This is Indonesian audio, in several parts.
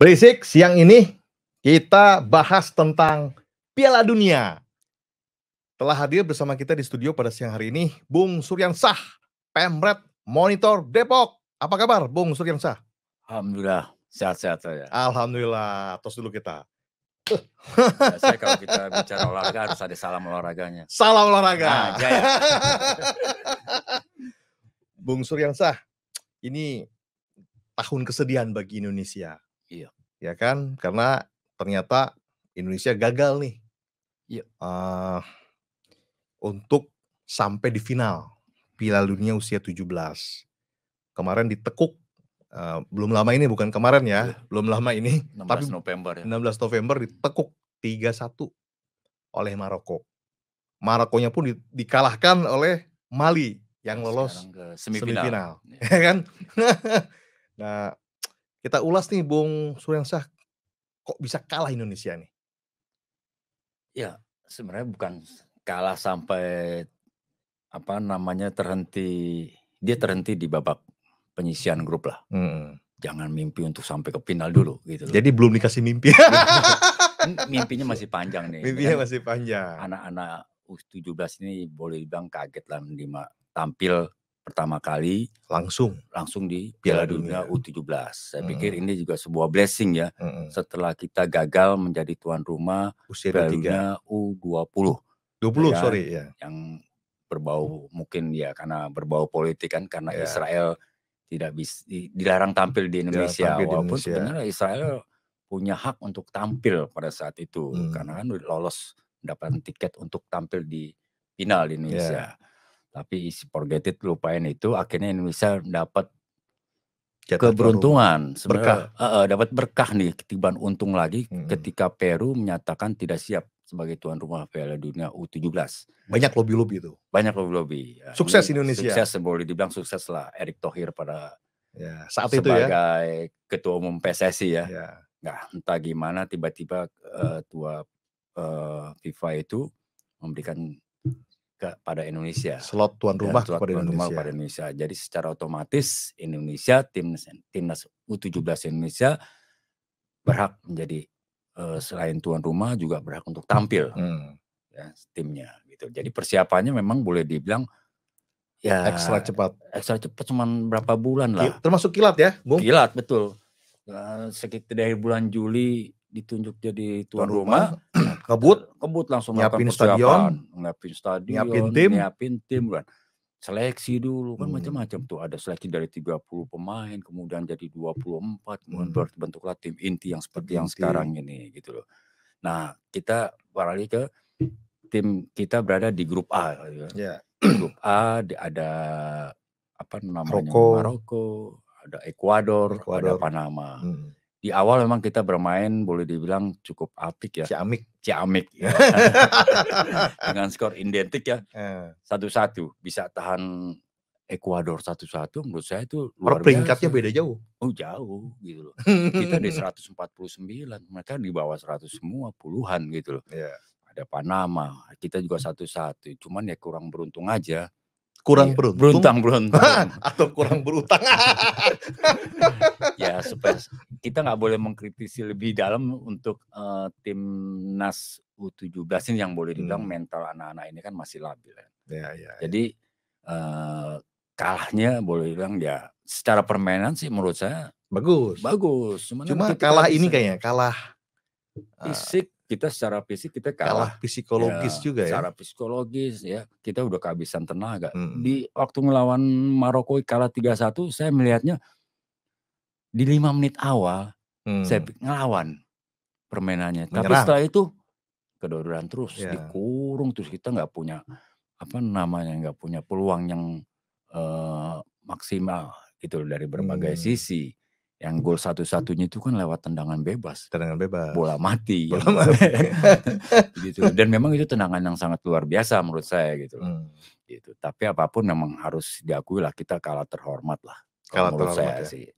Berisik, siang ini kita bahas tentang Piala Dunia. Telah hadir bersama kita di studio pada siang hari ini Bung Suryansah, Pemret Monitor Depok. Apa kabar Bung Suryansah? Alhamdulillah, sehat-sehat saya. Alhamdulillah, tos dulu kita. Biasanya kalau kita bicara olahraga harus ada salam olahraganya. Salam olahraga. Nah, jaya. Bung Suryansah, ini tahun kesedihan bagi Indonesia. Iya. Ya kan? Karena ternyata Indonesia gagal nih. Iya. Untuk sampai di final Piala Dunia usia 17. Kemarin ditekuk, belum lama ini, bukan kemarin ya, belum lama ini, 16 tapi November ya. 16 November ditekuk 3-1 oleh Maroko. Marokonya pun dikalahkan oleh Mali yang lolos ke semifinal. Ya. Ya kan? Nah, kita ulas nih Bung Suryansah, kok bisa kalah Indonesia nih? Ya, sebenarnya bukan kalah sampai terhenti di babak penyisian grup lah. Jangan mimpi untuk sampai ke final dulu gitu loh. Jadi belum dikasih mimpi. Mimpinya masih panjang nih. Mimpinya masih panjang. Anak-anak U17 ini boleh dibilang kaget lah tampil pertama kali langsung di Piala Dunia U17. Saya pikir ini juga sebuah blessing ya. Setelah kita gagal menjadi tuan rumah Piala Dunia U20. 20 sorry ya. Yang berbau mungkin ya karena berbau politik kan, karena Israel tidak bisa dilarang tampil di Indonesia. Walaupun sebenarnya Israel punya hak untuk tampil pada saat itu karena kan lolos mendapatkan tiket untuk tampil di final di Indonesia. Tapi forget it, lupain itu. Akhirnya Indonesia dapat keberuntungan, sebenarnya dapat berkah nih, ketiban untung lagi ketika Peru menyatakan tidak siap sebagai tuan rumah Piala Dunia U17. Banyak lobby-lobby itu. Banyak lobby-lobby. Ya, sukses Indonesia. Sukses, boleh dibilang sukses lah Erick Thohir pada saat itu ya. Sebagai ketua umum PSSI ya. Nggak entah gimana tiba-tiba tua FIFA itu memberikan kepada Indonesia slot tuan rumah kepada Indonesia. Jadi secara otomatis Indonesia, timnas U17 Indonesia berhak menjadi selain tuan rumah juga berhak untuk tampil ya, timnya gitu. Jadi persiapannya memang boleh dibilang ya ekstra cepat cuman berapa bulan lah. Termasuk kilat ya, Bung? Kilat, betul. Sekitar dari bulan Juli ditunjuk jadi tuan rumah. Kebut langsung nyiapin stadion, nyiapin tim kan. Seleksi dulu kan macam-macam tuh, ada seleksi dari 30 pemain kemudian jadi 24 kemudian berbentuklah tim inti yang seperti yang sekarang ini gitu loh. Nah, kita beralih ke tim kita berada di grup A ya. Grup A ada Maroko, ada Ekuador, ada Panama. Di awal memang kita bermain boleh dibilang cukup apik ya. Ciamik ya. Dengan skor identik ya. 1-1 bisa tahan Ekuador 1-1, menurut saya itu luar biasa. Peringkatnya beda jauh. Oh, jauh gitu loh. Kita di 149, mereka di bawah 100 semua, puluhan gitu loh. Ada Panama, kita juga 1-1. Cuman ya kurang beruntung aja. Kurang beruntung atau kurang berutang. Ya, supaya kita nggak boleh mengkritisi lebih dalam untuk timnas U17 ini yang boleh dibilang mental anak-anak ini kan masih labil ya. Jadi kalahnya boleh dibilang ya secara permainan sih menurut saya bagus. Cuma kalah ini kayaknya kalah fisik. Kita secara fisik kita kalah psikologis ya, juga ya. Secara psikologis ya kita udah kehabisan tenaga. Di waktu ngelawan Maroko kalah 3-1, saya melihatnya di 5 menit awal saya ngelawan permainannya. Tapi setelah itu kedodoran terus, dikurung terus, kita nggak punya nggak punya peluang yang maksimal gitu dari berbagai sisi. Yang gol satu-satunya itu kan lewat tendangan bebas. Bola mati. Gitu. Dan memang itu tendangan yang sangat luar biasa menurut saya gitu. Gitu. Tapi apapun memang harus diakui lah, kita kalah terhormat lah. Menurut saya sih.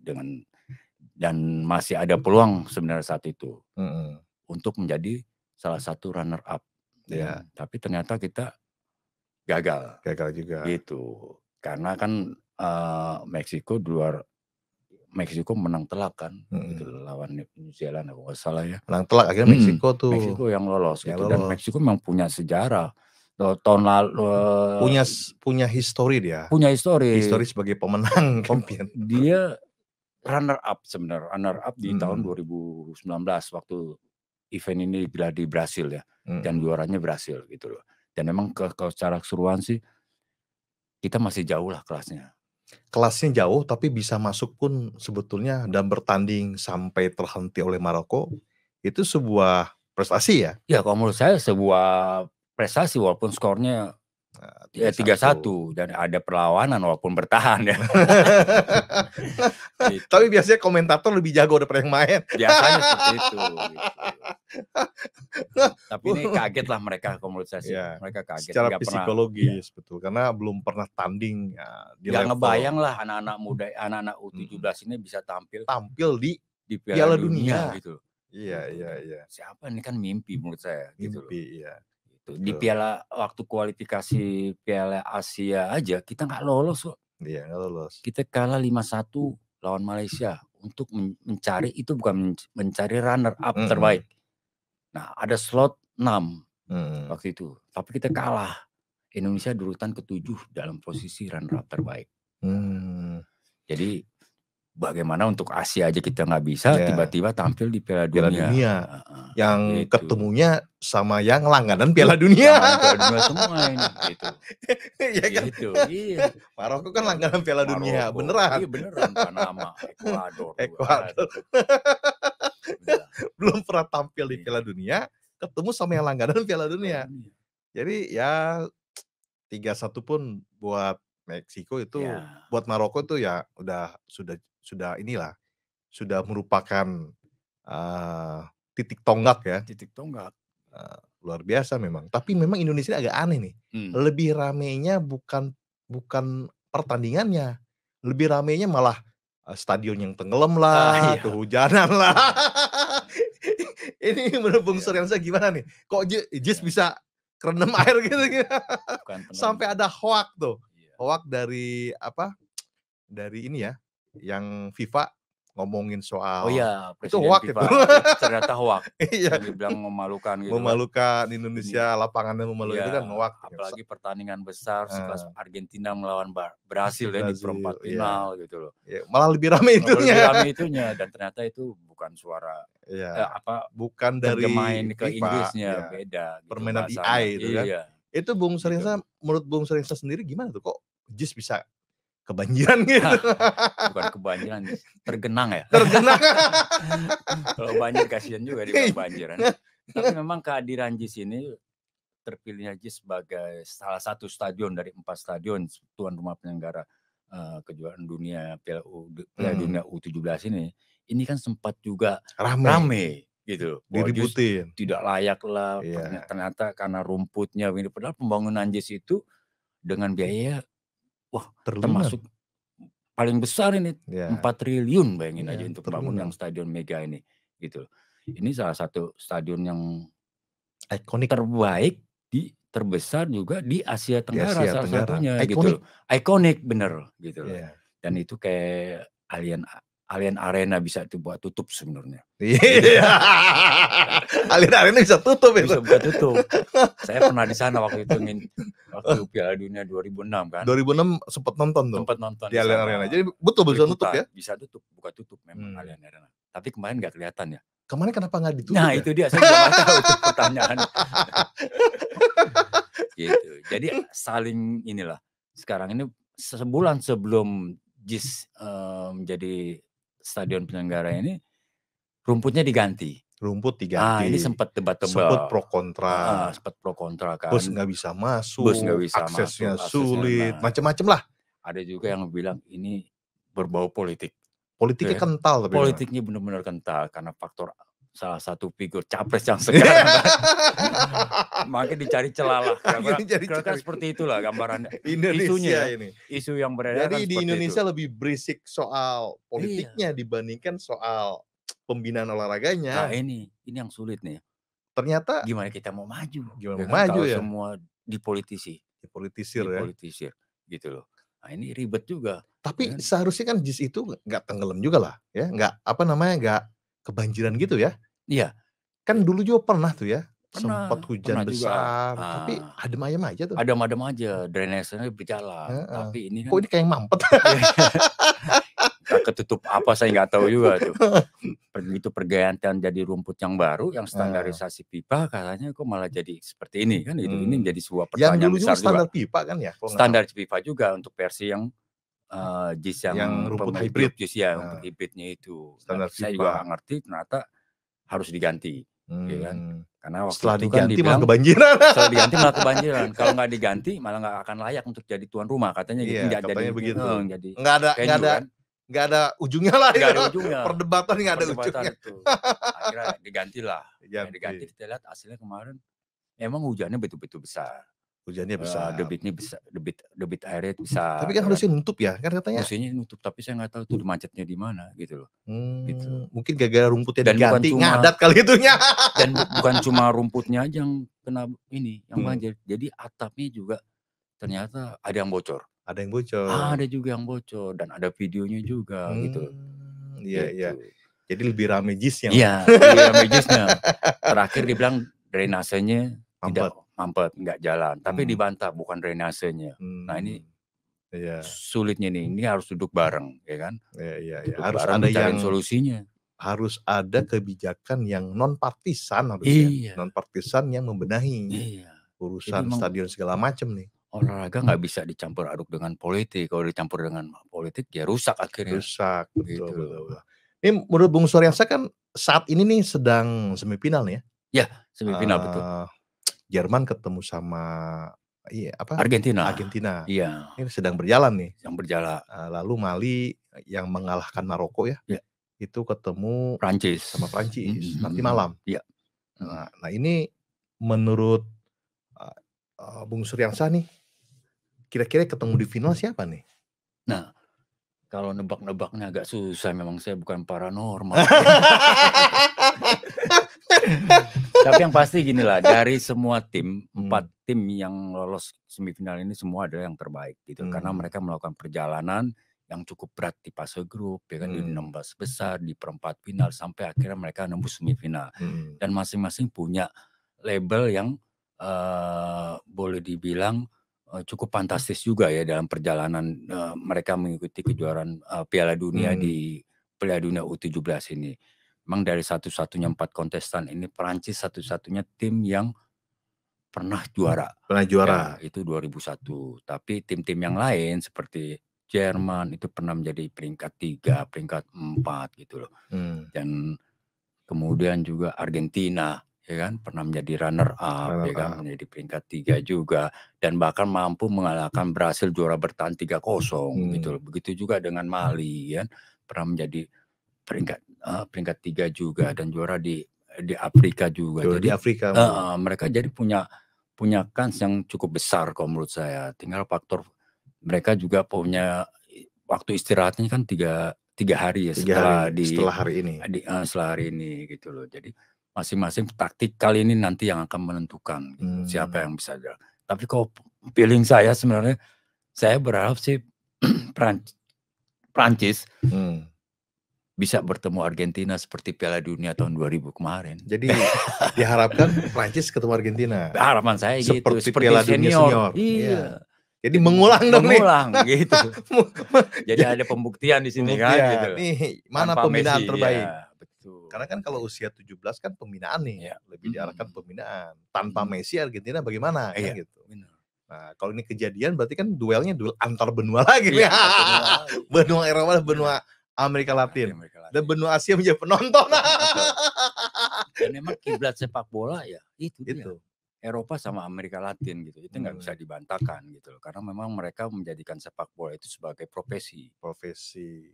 Dan masih ada peluang sebenarnya saat itu. Untuk menjadi salah satu runner up. Tapi ternyata kita gagal juga. Gitu. Karena kan Meksiko di luar Meksiko menang telak kan, gitu lawan New Zealand kalau nggak salah ya. Menang telak akhirnya Meksiko tuh. Meksiko yang lolos gitu. Dan Meksiko memang punya sejarah. Tahun lalu punya histori dia. Punya histori. Histori sebagai pemenang champion. Dia runner up sebenarnya, runner up di tahun 2019 waktu event ini di Brasil ya. Dan juaranya Brasil gitu loh. Dan memang secara keseruan sih kita masih jauh lah kelasnya. Kelasnya jauh tapi bisa masuk pun sebetulnya dan bertanding sampai terhenti oleh Maroko itu sebuah prestasi ya? Ya kalau menurut saya sebuah prestasi walaupun skornya 3-1 dan ada perlawanan walaupun bertahan ya. Gitu. Tapi biasanya komentator lebih jago daripada yang main. Biasanya seperti itu. Gitu. Tapi ini kaget lah mereka kalau menurut saya sih. Ya, mereka kaget. Secara psikologis ya. Betul karena belum pernah tanding ya, di level. Ngebayang lah anak-anak muda, anak-anak U17 ini bisa tampil di Piala Dunia gitu. Iya. Siapa ini kan mimpi menurut saya gitu. Mimpi iya. Di Piala waktu kualifikasi Piala Asia aja kita nggak lolos kok. Iya nggak lolos. Kita kalah 5-1 lawan Malaysia untuk mencari itu bukan mencari runner up terbaik. Nah ada slot 6 waktu itu, tapi kita kalah. Indonesia di urutan ke-7 dalam posisi runner up terbaik. Jadi bagaimana untuk Asia aja kita nggak bisa, tiba-tiba tampil di Piala Dunia. Yang gitu. Ketemunya sama yang langganan Piala Dunia. Piala Dunia semua ini gitu. Iya kan? Gitu. Iya. Maroko kan langganan Piala Dunia, beneran. Iya beneran, Panama, Ekuador. Belum pernah tampil di Piala Dunia, ketemu sama yang langganan Piala Dunia. Jadi ya 3-1 pun buat Meksiko itu, buat Maroko itu ya sudah inilah, sudah merupakan titik tonggak ya. Titik tonggak. Luar biasa memang. Tapi memang Indonesia agak aneh nih. Lebih ramenya bukan pertandingannya, lebih ramenya malah stadion yang tenggelam lah, kehujanan lah. Ini menurut Bung Suryansyah gimana nih? Kok Jis bisa kerendam air gitu? Sampai ada hoak tuh. Hoak dari apa? Dari ini ya, yang FIFA ngomongin soal itu hoak itu. Ternyata hoak. Iya. Dibilang memalukan gitu. Memalukan Indonesia, lapangannya memalukan itu kan hoak. Apalagi pertandingan besar sekelas Argentina melawan Brasil ya di perempat final gitu loh. Malah lebih ramai itunya. Lebih ramai itunya dan ternyata itu bukan suara bukan dari ke Inggrisnya beda. Permainan EI itu kan. Itu Bung Suryansyah, menurut Bung Suryansyah sendiri gimana tuh kok Jis bisa kebanjiran gitu? Bukan kebanjiran, tergenang ya. Tergenang. Kalau banjir kasihan juga di banjiran. Tapi memang kehadiran Jis ini, terpilihnya Jis sebagai salah satu stadion dari 4 stadion tuan rumah penyelenggara kejuaraan dunia Piala Dunia U17 ini kan sempat juga rame gitu. Diributin. Tidak layak lah. Ternyata karena rumputnya ini, padahal pembangunan Jis itu dengan biaya termasuk paling besar ini 4 triliun bayangin aja untuk bangun yang stadion mega ini gitu. Ini salah satu stadion yang ikonik terbaik terbesar juga di Asia Tenggara salah satunya gitu. Ikonik bener gitu. Dan itu kayak Allianz Arena bisa buat tutup sebenarnya. Allianz Arena bisa tutup itu. Bisa buat tutup. Saya pernah di sana waktu itu waktu Piala Dunia 2006 kan. 2006 sempat nonton tuh. Sempat nonton di Allianz Arena. Jadi betul bisa tutup ya? Bisa tutup, buka tutup memang Allianz Arena. Tapi kemarin nggak kelihatan ya. Kemarin kenapa nggak ditutup? Nah itu dia, saya nggak tahu itu pertanyaan. Gitu. Jadi saling inilah. Sekarang ini sebulan sebelum Jis menjadi stadion penyelenggara ini, rumputnya diganti. Rumput diganti. Ini sempat debat-debat. Sempat pro kontra. Sempat pro kontra kan. Bus nggak bisa masuk. Aksesnya sulit. Macam-macam lah. Ada juga yang bilang ini berbau politik. Politiknya kental tapi. Politiknya benar-benar kental karena faktor salah satu figur capres yang sekarang. Makanya dicari celah lah. Kira-kira seperti itulah gambaran Indonesia ini. Isu yang beredar. Jadi di Indonesia lebih berisik soal politiknya dibandingkan soal pembinaan olahraganya. Nah ini yang sulit nih. Ternyata gimana kita mau maju? Gimana mau maju ya? Semua dipolitisir ya. Gitu loh. Nah ini ribet juga. Tapi seharusnya kan JIS itu nggak tenggelam juga lah ya, nggak nggak kebanjiran gitu ya. Iya. Kan dulu juga pernah tuh ya, sempat Pernah hujan besar, juga. tapi adem ayem aja tuh. Adem-adem aja, drainasenya berjalan. Tapi ini Kok kan ini kayak mampet? entah ketutup apa saya nggak tahu juga tuh. Begitu pergantian jadi rumput yang baru, yang standarisasi pipa katanya kok malah jadi seperti ini kan itu. Ini menjadi sebuah pertanyaan dulu besar juga standar pipa kan ya? Standar pipa juga untuk versi yang JIS yang rumput pemilik hybrid. JIS ya, untuk hibridnya itu. Standar Saya pipa. juga nggak ngerti ternyata harus diganti, ya kan? Karena waktu Setelah itu kan diganti dibilang malah kebanjiran. setelah diganti malah kebanjiran. Kalau nggak diganti malah nggak akan layak untuk jadi tuan rumah katanya gitu. Iya, Nggak katanya jadi begitu. jadi Nggak ada ujungnya lah. Nggak ada ujungnya. Perdebatan nggak ada ujungnya. Itu. Akhirnya digantilah. Diganti kita lihat hasilnya kemarin. Emang hujannya betul-betul besar. Hujannya besar. Debitnya bisa, debit airnya bisa. Tapi kan harusnya nutup ya, kan katanya. Harusnya nutup, tapi saya nggak tahu tuh macetnya di mana gitu loh. Gitu. Mungkin gara-gara rumputnya dan diganti, bukan cuma, ngadat kali itunya. Dan bukan cuma rumputnya aja yang kena ini, yang banjir. Jadi atapnya juga ternyata ada yang bocor. Ada yang bocor. Ada juga yang bocor dan ada videonya juga gitu. Iya, iya. Jadi lebih rame JIS-nya. Iya, lebih rame JIS-nya. Terakhir dibilang drainasenya tidak mampet, nggak jalan. Tapi dibantah bukan drainasenya. Nah ini sulitnya nih, ini harus duduk bareng, ya kan? Iya. Harus ada yang solusinya. Harus ada kebijakan yang non partisan harusnya. Iya. Non partisan yang membenahi urusan stadion segala macam nih. Olahraga nggak bisa dicampur aduk dengan politik. Kalau dicampur dengan politik ya rusak akhirnya. Rusak, betul. Ini menurut Bung Suryansyah kan saat ini nih sedang semifinal nih ya? Ya, semifinal betul. Jerman ketemu sama Argentina. Iya. Ini sedang berjalan nih. Yang berjalan. Lalu Mali yang mengalahkan Maroko ya. Itu ketemu Prancis. Sama Prancis nanti malam. Iya. Nah ini menurut Bung Suryansyah nih, kira-kira ketemu di final siapa nih? Nah, kalau nebak-nebaknya agak susah, memang saya bukan paranormal. Tapi yang pasti gini lah, dari semua tim, 4 tim yang lolos semifinal ini semua adalah yang terbaik gitu. Karena mereka melakukan perjalanan yang cukup berat di fase grup, ya kan, di 16 besar, di perempat final, sampai akhirnya mereka nembus semifinal. Dan masing-masing punya label yang boleh dibilang cukup fantastis juga ya dalam perjalanan mereka mengikuti kejuaraan Piala Dunia di Piala Dunia U17 ini. Memang dari satu-satunya 4 kontestan ini Prancis satu-satunya tim yang pernah juara. Ya, itu 2001. Tapi tim-tim yang lain seperti Jerman itu pernah menjadi peringkat 3, peringkat 4 gitu loh. Dan kemudian juga Argentina, ya kan, pernah menjadi runner up, ya kan, menjadi peringkat 3 juga, dan bahkan mampu mengalahkan Brasil juara bertahan 3-0 gitu loh. Begitu juga dengan Mali, kan, pernah menjadi peringkat 3 juga dan juara di Afrika juga. Jadi di Afrika, mereka jadi punya kans yang cukup besar kalau menurut saya. Tinggal faktor mereka juga punya waktu istirahatnya kan 3 hari ya setelah hari ini gitu loh. Jadi masing-masing taktik kali ini nanti yang akan menentukan gitu, siapa yang bisa jalan. Tapi kalau feeling saya sebenarnya saya berharap sih Prancis bisa bertemu Argentina seperti Piala Dunia tahun 2000 kemarin. Jadi diharapkan Prancis ketemu Argentina. Harapan saya gitu, seperti Piala Dunia senior. Iya. Jadi mengulang gitu. Jadi ada pembuktian di sini kan gitu. Nih, mana pembinaan terbaik? Ya, betul. Karena kan kalau usia 17 kan pembinaan nih, lebih diarahkan pembinaan. Tanpa Messi Argentina bagaimana kan gitu. Nah, kalau ini kejadian berarti kan duel antar benua lagi ya. Benua Eropa, benua Amerika Latin. Dan benua Asia menjadi penonton. Dan memang kiblat sepak bola ya itu. Eropa sama Amerika Latin gitu, itu nggak bisa dibantahkan gitu loh, karena memang mereka menjadikan sepak bola itu sebagai profesi,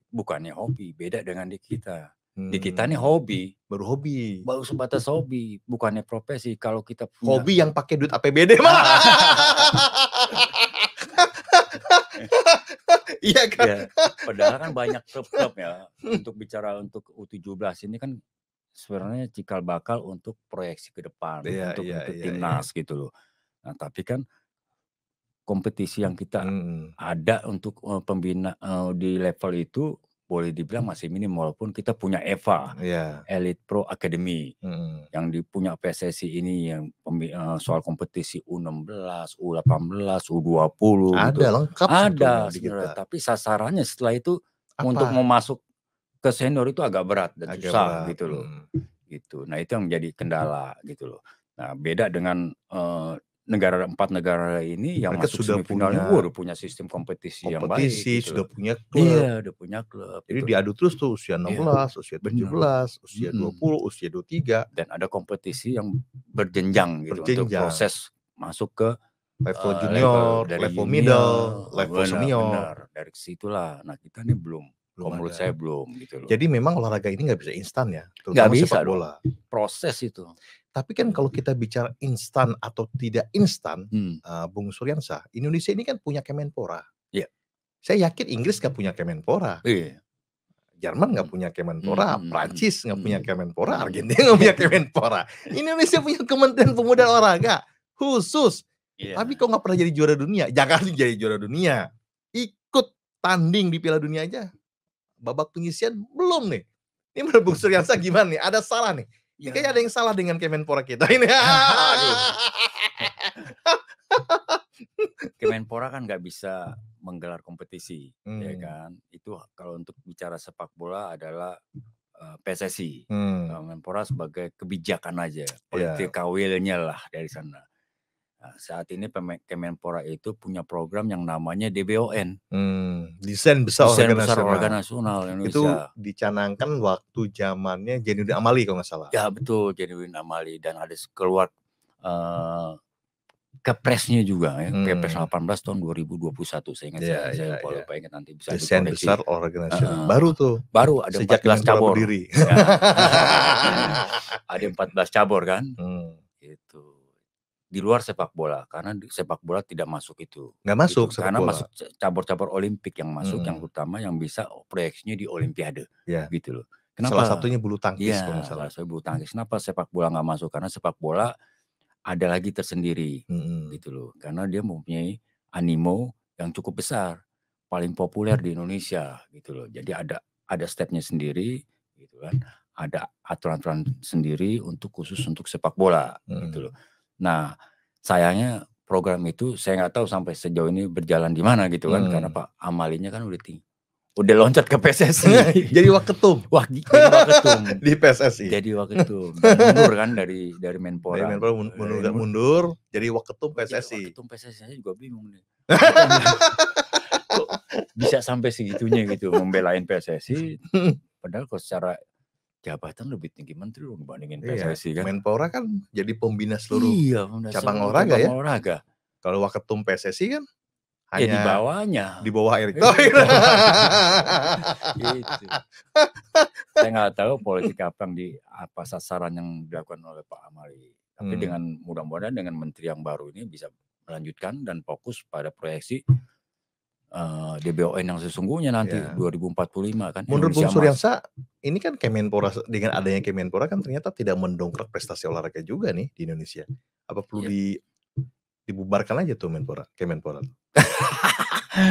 bukannya hobi. Beda dengan di kita. Di kita nih hobi, baru sebatas hobi, bukannya profesi. Kalau kita punya hobi yang pakai duit APBD mah. Iya kan? Ya, padahal kan banyak klub-klub ya untuk bicara untuk U17 ini kan sebenarnya cikal bakal untuk proyeksi ke depan, untuk timnas gitu loh. Nah, tapi kan kompetisi yang kita ada untuk pembina di level itu boleh dibilang masih minim, walaupun kita punya EVA, Elite Pro Academy, yang punya PSSI ini yang soal kompetisi U16, U18, U20 gitu. Ada lengkap ada sebenarnya, tapi sasarannya setelah itu untuk mau masuk ke senior itu agak berat dan susah gitu loh. Gitu. Nah, itu yang menjadi kendala gitu loh. Nah, beda dengan 4 negara ini yang mereka masuk sudah semifinalnya udah punya sistem kompetisi yang baik gitu sudah punya klub. Iya, udah punya klub. Jadi diadu terus tuh usia 16, usia 17, usia 20, usia 23. Dan ada kompetisi yang berjenjang gitu untuk proses masuk ke level junior, level middle, level senior. Dari situlah. Nah, kita nih belum menurut saya belum gitu loh. Jadi memang olahraga ini nggak bisa instan ya, nggak bisa bola. Proses itu. Tapi kan kalau kita bicara instan atau tidak instan, Bung Suryansah, Indonesia ini kan punya Kemenpora. Iya. Saya yakin Inggris nggak punya Kemenpora. Iya. Jerman nggak punya Kemenpora, Prancis nggak punya Kemenpora, Argentina nggak punya Kemenpora. Indonesia punya Kementerian Pemuda Olahraga khusus. Tapi kok nggak pernah jadi juara dunia? Jangan jadi juara dunia. Ikut tanding di Piala Dunia aja. Babak penyisian belum nih. Ini menurut Bung Suryansah gimana nih? Ada salah nih? Kayaknya ada yang salah dengan Kemenpora kita ini. Kemenpora kan nggak bisa menggelar kompetisi, ya kan? Itu kalau untuk bicara sepak bola adalah PSSI. Kemenpora sebagai kebijakan aja, political will-nya lah dari sana. Nah, saat ini Kemenpora itu punya program yang namanya DBON. Desain Besar Olahraga Nasional Indonesia. Itu dicanangkan waktu zamannya Zainuddin Amali kalau nggak salah. Ya betul, Zainuddin Amali, dan ada keluar Kepresnya juga ya, Kepres 18 tahun 2021 saya ingat. Saya lupa ingat, nanti bisa Desain Besar Olahraga Nasional. Baru tuh. Baru ada sejak 14 cabur. Berdiri. Ya. Ada 14 cabur kan. Gitu. Di luar sepak bola, karena sepak bola tidak masuk itu. Nggak masuk gitu. Karena masuk cabur-cabur Olimpik yang masuk, yang utama yang bisa proyeksinya di Olimpiade. Gitu loh. Kenapa? Salah satunya bulu tangkis. Salah satu bulu tangkis. Kenapa sepak bola nggak masuk? Karena sepak bola ada lagi tersendiri, gitu loh. Karena dia mempunyai animo yang cukup besar, paling populer di Indonesia, gitu loh. Jadi ada stepnya sendiri, gitu kan. Ada aturan-aturan sendiri khusus untuk sepak bola, gitu loh. Nah, sayangnya program itu saya nggak tahu sampai sejauh ini berjalan di mana gitu kan, karena Pak Amalinya kan udah loncat ke PSSI. Jadi waketum. Jadi waketum di PSSI. Jadi waketum. Mundur kan dari Menpora. Dari Menpora mundur jadi waketum PSSI. Waketum PSSI saya juga bingung nih. Kok bisa sampai segitunya gitu membelain PSSI, padahal kalau secara jabatan lebih tinggi menteri loh dibandingin PSSI kan. Menpora kan jadi pembina seluruh cabang olahraga. Kalau waketum PSSI kan hanya di bawahnya. Di bawah Erick Thohir. Gitu. Saya nggak tahu politik apa sasaran yang dilakukan oleh Pak Amali. Tapi dengan mudah-mudahan dengan menteri yang baru ini bisa melanjutkan dan fokus pada proyeksi DBON yang sesungguhnya nanti 2045 kan. Menurut Bung Suryansah, ini kan Kemenpora, dengan adanya Kemenpora kan ternyata tidak mendongkrak prestasi olahraga juga nih di Indonesia. Apa perlu dibubarkan aja tuh Kemenpora?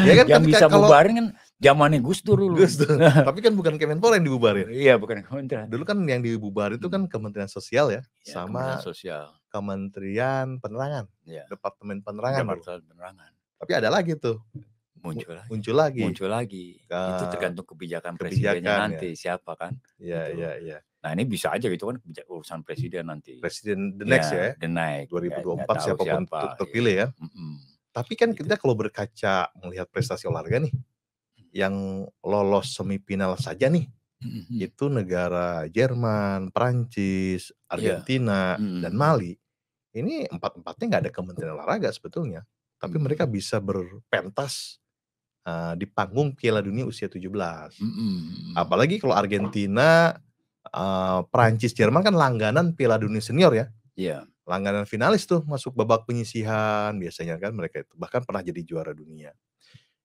Ya kan, yang bisa bubarin kan zamannya Gus Dur dulu. Tapi kan bukan Kemenpora yang dibubarin. Iya, bukan Kementerian. Dulu kan yang dibubarin itu kan Kementerian Sosial sama Sosial. Kementerian Penerangan. Departemen Penerangan. Tapi ada lagi tuh. Muncul lagi. Itu tergantung kebijakan presidennya nanti siapa kan. Iya. Nah, ini bisa aja gitu kan urusan presiden nanti. Presiden the next The next 2024 siapapun terpilih ya. Tapi kan kita kalau berkaca melihat prestasi olahraga nih, yang lolos semifinal saja nih, itu negara Jerman, Prancis, Argentina, dan Mali. Ini empat-empatnya nggak ada kementerian olahraga sebetulnya, tapi mereka bisa berpentas di panggung Piala Dunia usia 17. Apalagi kalau Argentina, Prancis, Jerman kan langganan Piala Dunia senior ya. Langganan finalis tuh masuk babak penyisihan biasanya kan mereka itu, bahkan pernah jadi juara dunia.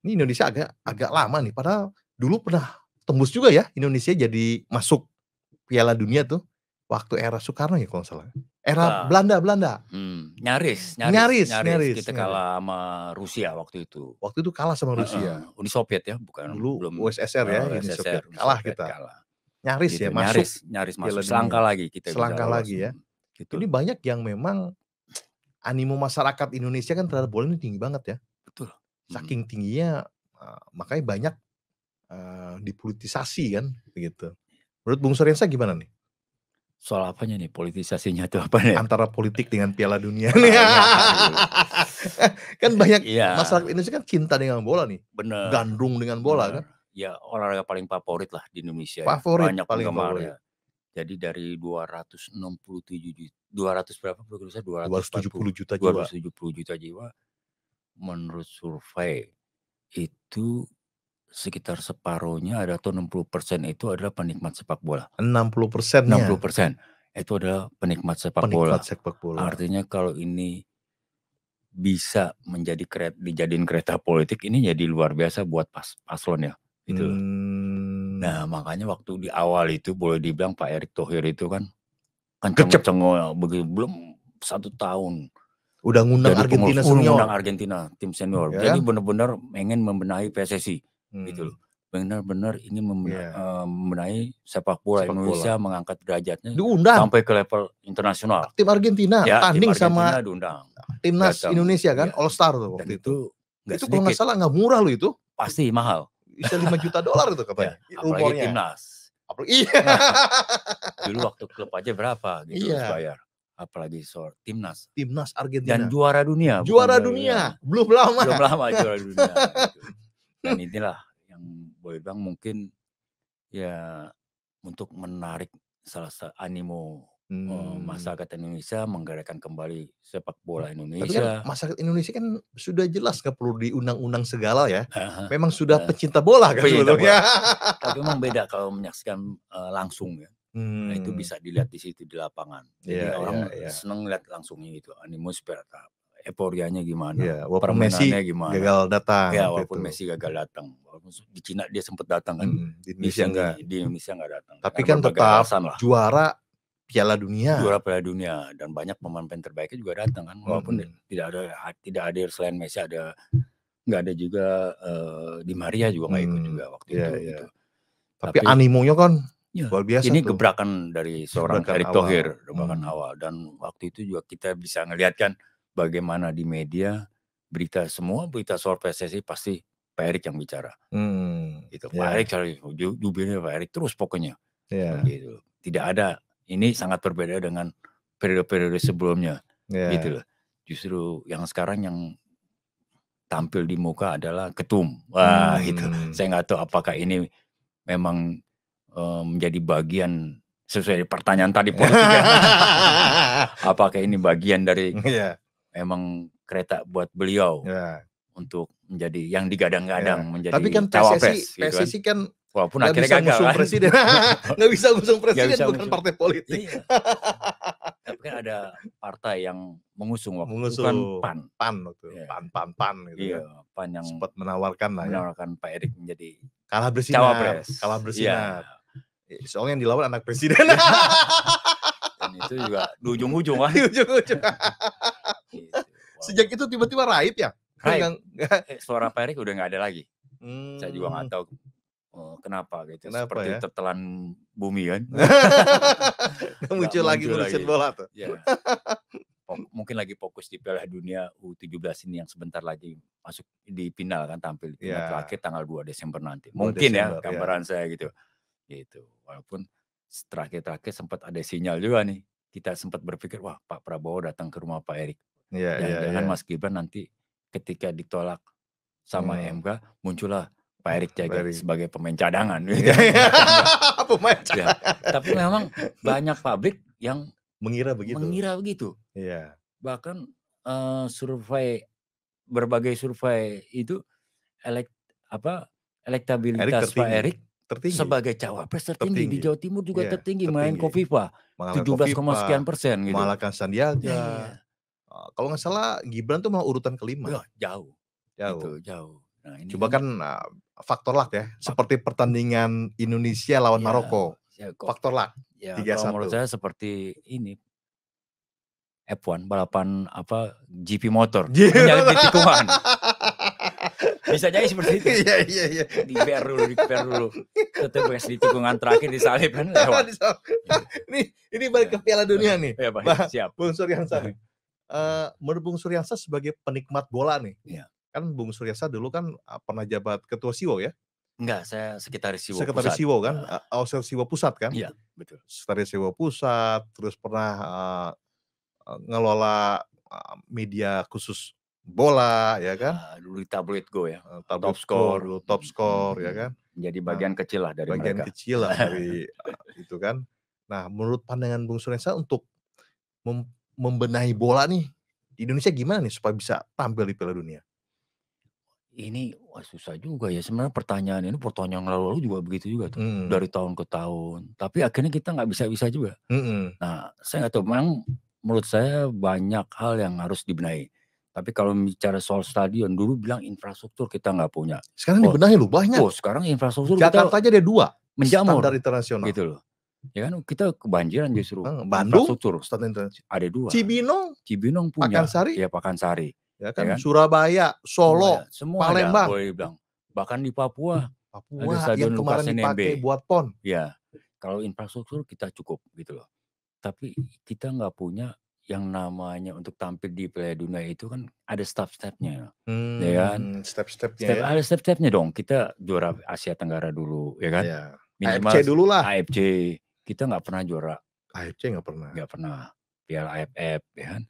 Ini Indonesia agak lama nih, padahal dulu pernah tembus juga ya Indonesia jadi masuk Piala Dunia tuh waktu era Soekarno ya kalau nggak salah. Era Belanda. Nyaris. Kita kalah sama Rusia waktu itu. Waktu itu kalah sama Rusia. Uni Soviet ya, bukan dulu belum USSR ya, Uni Soviet. Kalah kita. Nyaris gitu, ya, masuk. Nyaris masuk. Selangkah lagi kita Selangkah lagi ya. Gitu. Ini banyak yang memang animo masyarakat Indonesia kan terhadap bola ini tinggi banget ya. Betul. Saking tingginya, makanya banyak dipolitisasi kan, begitu. Menurut Bung Suryansa gimana nih? Soal apanya nih, politisasinya itu apa nih? Antara politik dengan Piala Dunia. Kan banyak masyarakat Indonesia kan cinta dengan bola nih. Bener. Gandrung dengan bola kan. Ya olahraga paling favorit lah di Indonesia. Favorit, banyak paling penggemarnya. Jadi dari 267 juta, 270 juta jiwa. Menurut survei itu sekitar separuhnya atau 60% itu adalah penikmat sepak bola. 60%-nya. 60% itu adalah penikmat sepak bola. Artinya kalau ini bisa dijadiin kereta politik, ini jadi luar biasa buat paslon ya. Gitu. Nah makanya waktu di awal itu boleh dibilang Pak Erick Thohir itu kan kenceng-kenceng begitu, belum 1 tahun. Udah ngundang Argentina senior. Ngundang Argentina tim senior. Jadi benar-benar ingin membenahi PSSI gitu loh. Benar-benar ingin membenahi sepak bola Indonesia, mengangkat derajatnya diundang sampai ke level internasional. Tim Argentina tanding sama diundang. Timnas Indonesia kan, All Star tuh waktu itu. Itu kalau nggak salah nggak murah loh itu. Pasti mahal. Bisa $5 juta itu katanya. Apalagi timnas. Iya. Dulu waktu klub aja berapa gitu harus bayar. Apalagi soal timnas Argentina dan juara dunia. Belum lama juara dunia gitu. Dan inilah yang boleh bilang mungkin ya untuk menarik salah satu animo masyarakat Indonesia, menggerakkan kembali sepak bola Indonesia. Tapi kan masyarakat Indonesia kan sudah jelas nggak perlu diundang-undang segala ya. Memang sudah pecinta bola kan sebelumnya. Tapi memang beda kalau menyaksikan langsung ya. Nah itu bisa dilihat di situ di lapangan. Jadi orang seneng lihat langsungnya gitu, animo seperti apa, euforianya gimana, permainannya gimana. Gagal datang. Ya walaupun Messi gagal datang, walaupun di Cina dia sempat datang kan, di Indonesia nggak datang. Tapi kan tetap juara Piala Dunia. Juara Piala Dunia dan banyak pemain terbaiknya juga datang kan, walaupun tidak ada selain Messi nggak ada juga Di Maria juga nggak ikut juga waktu itu. Gitu. Tapi animonya kan luar biasa. Ini gebrakan dari seorang Erick Thohir, gebrakan awal. Dan waktu itu juga kita bisa ngelihat kan bagaimana di media semua berita soal PSSI pasti Pak Erick yang bicara. Gitu. Pak Erick jubirnya Pak Erick terus pokoknya. Gitu. Tidak ada, ini sangat berbeda dengan periode-periode sebelumnya. Gitu loh. Justru yang sekarang yang tampil di muka adalah ketum. Wah itu. Saya nggak tahu apakah ini memang menjadi bagian sesuai pertanyaan tadi politik. Apakah ini bagian dari memang kereta buat beliau untuk menjadi yang digadang-gadang menjadi tapi kan cawapres. PSSI kan walaupun akhirnya gagal kan. Presiden. Nggak bisa ngusung presiden, bukan partai politik. Tapi kan ada partai yang mengusung waktu itu kan PAN waktu PAN gitu. PAN yang sempat menawarkan Pak Erick menjadi kalah bersinar. Soalnya yang dilawan anak presiden. Dan itu juga di ujung-ujung kan. Gitu. Sejak itu tiba-tiba raib ya. Suara Pak Erick udah nggak ada lagi. Saya juga nggak tahu kenapa gitu. Seperti tertelan bumi kan. muncul lagi ngurusin bola tuh. Mungkin lagi fokus di Piala Dunia U17 ini yang sebentar lagi masuk di final kan, tampil di final terakhir tanggal 2 Desember nanti. Mungkin gambaran saya gitu. Walaupun terakhir sempat ada sinyal juga nih. Kita sempat berpikir wah Pak Prabowo datang ke rumah Pak Erick. Jangan Mas Gibran nanti ketika ditolak sama MK muncullah Pak Erick sebagai pemain cadangan. Pemain cadangan. Tapi memang banyak publik yang mengira begitu. Bahkan berbagai survei itu elektabilitas Pak Erick sebagai cawapres tertinggi di Jawa Timur juga tertinggi. Main Kofifa 17, sekian gitu. Mengalahkan Sandiaga. Kalau nggak salah Gibran tuh malah urutan kelima. Jauh. Nah, ini coba kan faktor luck ya. Seperti pertandingan Indonesia lawan Maroko. Faktor luck. 3-1. Menurut saya seperti ini F1 balapan apa GP motor menyalip di tikungan. Bisa jadi seperti itu. Iya. Diper dulu. Tetap beres di tikungan terakhir disalip kan lewat. Ini balik ke Piala Dunia nih. Ya, baik, siap. Bung Suryansa nih. Menurut Bung Suryansa sebagai penikmat bola nih. Iya. Kan Bung Suryansa dulu kan pernah jabat ketua Siwo ya? Enggak, saya sekretaris Siwo Sekretaris Siwo kan? Siwo Pusat kan? Iya, betul. Sekretaris Siwo Pusat, terus pernah ngelola media khusus bola ya kan? Dulu di Tabloid Go ya. Top score ya kan? Jadi bagian kecil lah dari bagian mereka. kecil lah dari itu kan. Nah, menurut pandangan Bung Suryansa untuk membenahi bola nih di Indonesia gimana nih supaya bisa tampil di Piala Dunia? Ini susah juga ya sebenarnya pertanyaan lalu juga begitu juga tuh dari tahun ke tahun. Tapi akhirnya kita nggak bisa juga. Nah, saya nggak tahu. Memang menurut saya banyak hal yang harus dibenahi. Tapi kalau bicara soal stadion, dulu bilang infrastruktur kita nggak punya. Sekarang dibenahi loh banyak. Sekarang infrastruktur Jakarta aja ada 2 menjamur standar internasional. Gitu loh. Ya kan kita kebanjiran justru. Bandung infrastruktur standar internasional. Ada 2. Cibinong punya. Pakansari. Ya kan? Surabaya, Solo, semua Palembang. Boleh bilang. Bahkan di Papua ada stadion yang kemarin dipakai buat PON. Ya, kalau infrastruktur kita cukup gitu loh. Tapi kita nggak punya yang namanya untuk tampil di Piala Dunia itu kan ada step-stepnya. Ya kan? Step-stepnya. Ada step-stepnya dong. Kita juara Asia Tenggara dulu, ya kan? Ya. AFC dulu lah. AFC. Kita nggak pernah juara. AFC nggak pernah. Nggak pernah. Piala AFF, ya kan?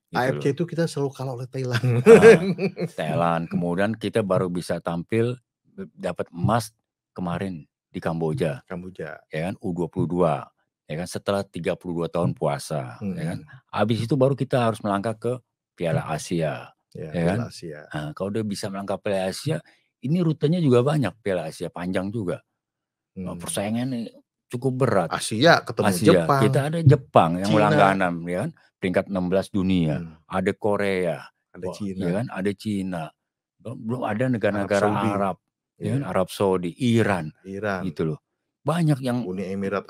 Gitu AFC loh. Itu kita selalu kalah oleh Thailand. Thailand. Kemudian kita baru bisa tampil dapat emas kemarin di Kamboja. Ya kan? U22. Ya kan? Setelah 32 tahun puasa. Ya kan? Habis itu baru kita harus melangkah ke Piala Asia. Ya kan? Asia. Nah, kalau udah bisa melangkah Piala Asia, ini rutenya juga banyak. Piala Asia panjang juga. Persaingannya cukup berat. Asia ketemu Jepang. Kita ada Jepang yang langganan, ya kan? Peringkat 16 dunia. Ada Korea, ada Cina, ya kan? Ada Cina. Belum ada negara-negara Arab, ya kan? Arab Saudi, Iran, gitu loh. Banyak yang Uni Emirat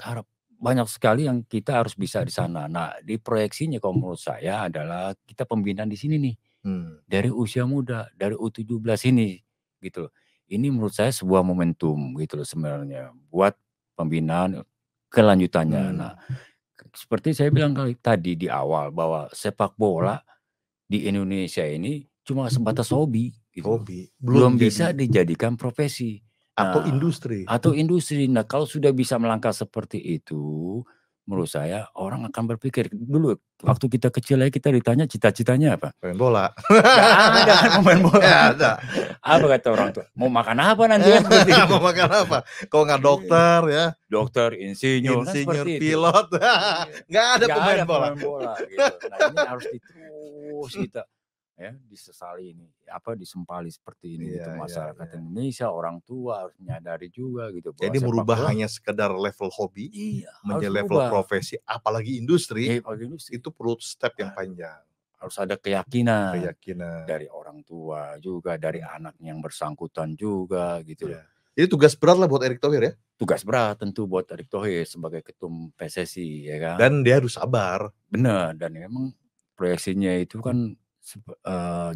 Arab. Banyak sekali yang kita harus bisa di sana. Nah, di proyeksinya kalau menurut saya adalah kita pembinaan di sini nih. Dari usia muda, dari U17 ini, gitu loh. Ini menurut saya sebuah momentum gitu loh sebenarnya buat pembinaan kelanjutannya. Nah, seperti saya bilang tadi di awal bahwa sepak bola di Indonesia ini cuma sebatas hobi. Gitu. Belum bisa dijadikan profesi. Atau industri. Nah, kalau sudah bisa melangkah seperti itu, menurut saya orang akan berpikir. Dulu waktu kita kecil aja kita ditanya cita-citanya apa? Main bola. Gak ada kan main bola. Gak ada. Apa kata orang tua? Mau makan apa nanti? Mau makan apa? Kalau nggak dokter ya. Dokter, insinyur pilot. Gak ada pemain bola. Gitu. Nah, ini harus diterus kita. Ya, disesali ini, disempali seperti ini gitu masyarakat Indonesia, orang tua harus menyadari juga gitu. Jadi merubah hanya sekedar level hobi, menjadi level profesi, apalagi industri, itu perlu step yang panjang. Harus ada keyakinan dari orang tua juga, dari anak yang bersangkutan juga gitu. Jadi tugas berat lah buat Erick Thohir ya? Tugas berat tentu buat Erick Thohir sebagai ketum PSSI ya kan. Dan dia harus sabar. Benar, dan memang proyeksinya itu kan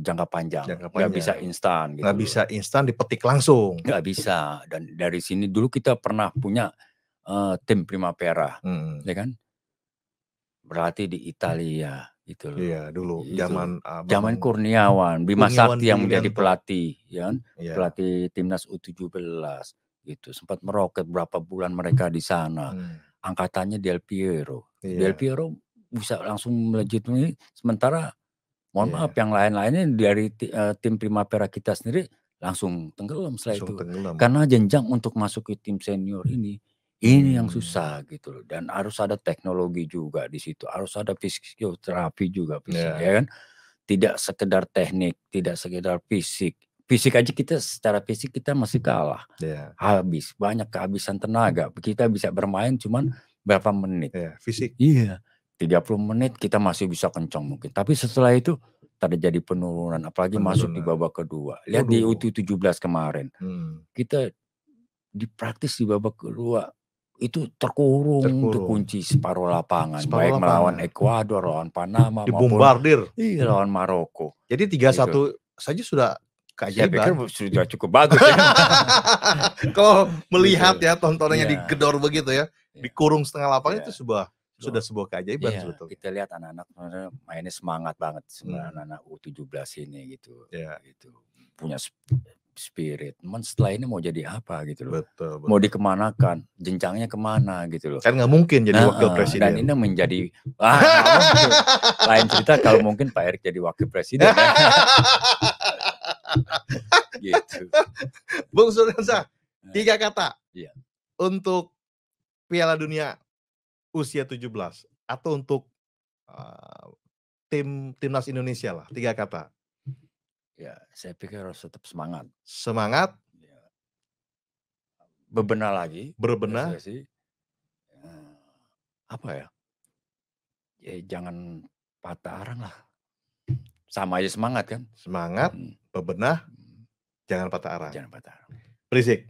jangka panjang. Nggak bisa instan gitu. Nggak bisa instan dipetik langsung. Nggak bisa. Dan dari sini dulu kita pernah punya tim Primavera, ya kan? Berarti di Italia gitu loh. Iya dulu zaman Kurniawan, Bima Sakti yang menjadi pelatih, ya kan? Pelatih timnas U17 gitu. Sempat meroket berapa bulan mereka di sana. Angkatannya Del Piero. Del Piero bisa langsung melejit ini, sementara mohon maaf, yang lain-lainnya dari tim Primavera kita sendiri langsung tenggelam setelah itu. Karena jenjang untuk masuk ke tim senior ini yang susah gitu loh. Dan harus ada teknologi juga di situ. Harus ada fisioterapi juga, ya kan? Tidak sekedar teknik, tidak sekedar fisik. Fisik aja kita secara fisik kita masih kalah. Habis, banyak kehabisan tenaga. Kita bisa bermain cuman berapa menit. Fisik. Iya. 30 menit kita masih bisa kencang mungkin. Tapi setelah itu terjadi penurunan. Apalagi masuk di babak kedua. Lihat di U17 kemarin. Kita dipraktis di babak kedua. itu terkurung, kunci separuh lapangan, baik melawan Ekuador, lawan Panama, dibombardir, lawan Maroko. Jadi 3-1 saja sudah keajaiban. Saya pikir sudah cukup bagus ya. Kalau melihat ya tontonannya digedor begitu ya, dikurung setengah lapangan itu sudah sebuah keajaiban sebetulnya. Kita lihat anak-anak mainnya semangat banget, anak-anak U17 ini gitu. Gitu. Punya spirit. Setelah ini mau jadi apa gitu loh. Betul. Mau dikemanakan, jenjangnya kemana gitu loh. Kan nggak mungkin jadi wakil presiden. Dan ini menjadi lain cerita kalau mungkin Pak Erick jadi wakil presiden. Gitu. Bung Suryansyah, 3 kata untuk Piala Dunia usia 17 atau untuk timnas Indonesia lah, 3 kata. Ya, saya pikir harus tetap semangat. Semangat. Ya. Berbenah lagi. Berbenah. Apa ya? Ya jangan patah arang lah. Sama aja semangat kan? Semangat, berbenah, jangan patah arang. Jangan patah arang. Berisik.